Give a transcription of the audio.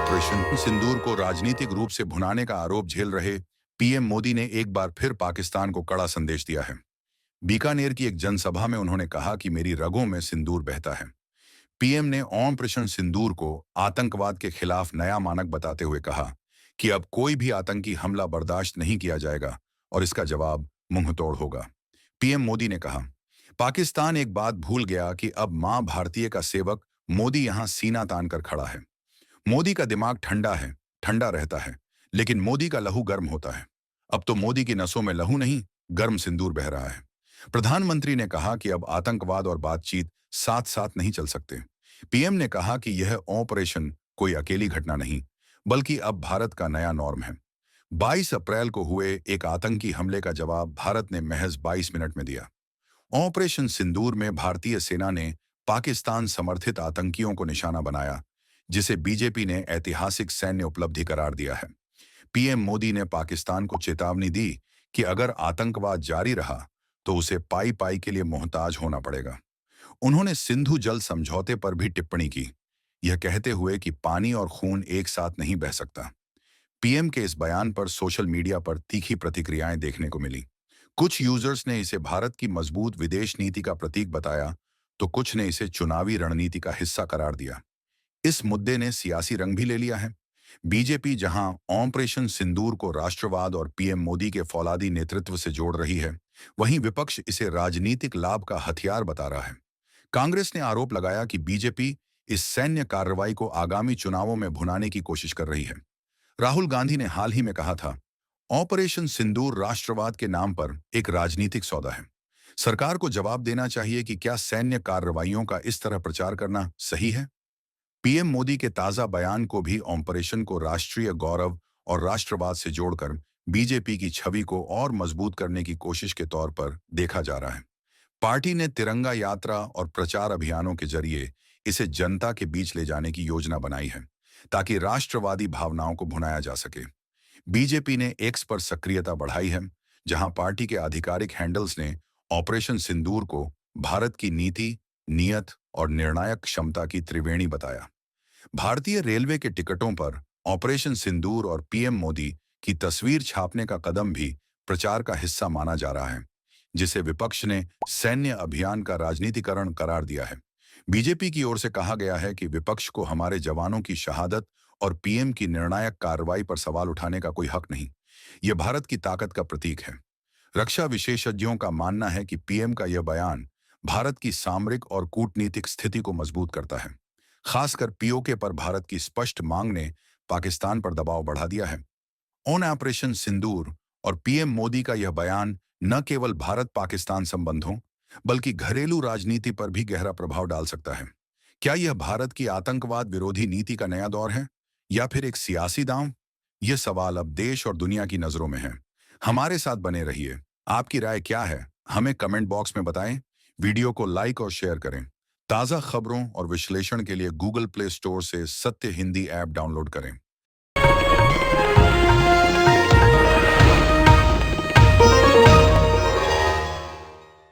Operation सिंदूर को राजनीतिक रूप से भुनाने का आरोप झेल रहे पीएम मोदी ने एक बार फिर पाकिस्तान को कड़ा संदेश दिया है। बीकानेर की एक जनसभा में उन्होंने कहा कि मेरी रगों में सिंदूर बहता है। पीएम ने ऑपरेशन सिंदूर को आतंकवाद के खिलाफ नया मानक बताते हुए कहा कि अब कोई भी आतंकी हमला बर्दाश्त नहीं किया जाएगा और इसका जवाब मुंहतोड़ होगा। पीएम मोदी ने कहा, पाकिस्तान एक बात भूल गया कि अब मां भारतीय का सेवक मोदी यहां सीना तान कर खड़ा है। मोदी का दिमाग ठंडा है, ठंडा रहता है, लेकिन मोदी का लहू गर्म होता है। अब तो मोदी की नसों में लहू नहीं, गर्म सिंदूर बह रहा है। प्रधानमंत्री ने कहा कि अब आतंकवाद और बातचीत साथ साथ नहीं चल सकते। पीएम ने कहा कि यह ऑपरेशन कोई अकेली घटना नहीं, बल्कि अब भारत का नया नॉर्म है। 22 अप्रैल को हुए एक आतंकी हमले का जवाब भारत ने महज 22 मिनट में दिया। ऑपरेशन सिंदूर में भारतीय सेना ने पाकिस्तान समर्थित आतंकियों को निशाना बनाया, जिसे बीजेपी ने ऐतिहासिक सैन्य उपलब्धि करार दिया है। पीएम मोदी ने पाकिस्तान को चेतावनी दी कि अगर आतंकवाद जारी रहा तो उसे पाई पाई के लिए मोहताज होना पड़ेगा। उन्होंने सिंधु जल समझौते पर भी टिप्पणी की, यह कहते हुए कि पानी और खून एक साथ नहीं बह सकता। पीएम के इस बयान पर सोशल मीडिया पर तीखी प्रतिक्रियाएं देखने को मिली। कुछ यूजर्स ने इसे भारत की मजबूत विदेश नीति का प्रतीक बताया, तो कुछ ने इसे चुनावी रणनीति का हिस्सा करार दिया। इस मुद्दे ने सियासी रंग भी ले लिया है। बीजेपी जहां ऑपरेशन सिंदूर को राष्ट्रवाद और पीएम मोदी के फौलादी नेतृत्व से जोड़ रही है, वहीं विपक्ष इसे राजनीतिक लाभ का हथियार बता रहा है। कांग्रेस ने आरोप लगाया कि बीजेपी इस सैन्य कार्रवाई को आगामी चुनावों में भुनाने की कोशिश कर रही है। राहुल गांधी ने हाल ही में कहा था, ऑपरेशन सिंदूर राष्ट्रवाद के नाम पर एक राजनीतिक सौदा है। सरकार को जवाब देना चाहिए कि क्या सैन्य कार्रवाइयों का इस तरह प्रचार करना सही है। पीएम मोदी के ताजा बयान को भी ऑपरेशन को राष्ट्रीय गौरव और राष्ट्रवाद से जोड़कर बीजेपी की छवि को और मजबूत करने की कोशिश के तौर पर देखा जा रहा है। पार्टी ने तिरंगा यात्रा और प्रचार अभियानों के जरिए इसे जनता के बीच ले जाने की योजना बनाई है, ताकि राष्ट्रवादी भावनाओं को भुनाया जा सके। बीजेपी ने एक्स पर सक्रियता बढ़ाई है, जहां पार्टी के आधिकारिक हैंडल्स ने ऑपरेशन सिंदूर को भारत की नीति, नियत और निर्णायक क्षमता की त्रिवेणी बताया। भारतीय रेलवे के टिकटों पर ऑपरेशन सिंदूर और पीएम मोदी की तस्वीर छापने का कदम भी प्रचार का हिस्सा माना जा रहा है, जिसे विपक्ष ने सैन्य अभियान का राजनीतिकरण करार दिया है। बीजेपी की ओर से कहा गया है कि विपक्ष को हमारे जवानों की शहादत और पीएम की निर्णायक कार्रवाई पर सवाल उठाने का कोई हक नहीं। यह भारत की ताकत का प्रतीक है। रक्षा विशेषज्ञों का मानना है कि पीएम का यह बयान भारत की सामरिक और कूटनीतिक स्थिति को मजबूत करता है। खासकर पीओके पर भारत की स्पष्ट मांग ने पाकिस्तान पर दबाव बढ़ा दिया है। ऑन ऑपरेशन सिंदूर और पीएम मोदी का यह बयान न केवल भारत पाकिस्तान संबंधों, बल्कि घरेलू राजनीति पर भी गहरा प्रभाव डाल सकता है। क्या यह भारत की आतंकवाद विरोधी नीति का नया दौर है, या फिर एक सियासी दांव? यह सवाल अब देश और दुनिया की नजरों में है। हमारे साथ बने रहिए। आपकी राय क्या है, हमें कमेंट बॉक्स में बताएं। वीडियो को लाइक और शेयर करें। ताज़ा खबरों और विश्लेषण के लिए गूगल प्ले स्टोर से सत्य हिंदी ऐप डाउनलोड करें।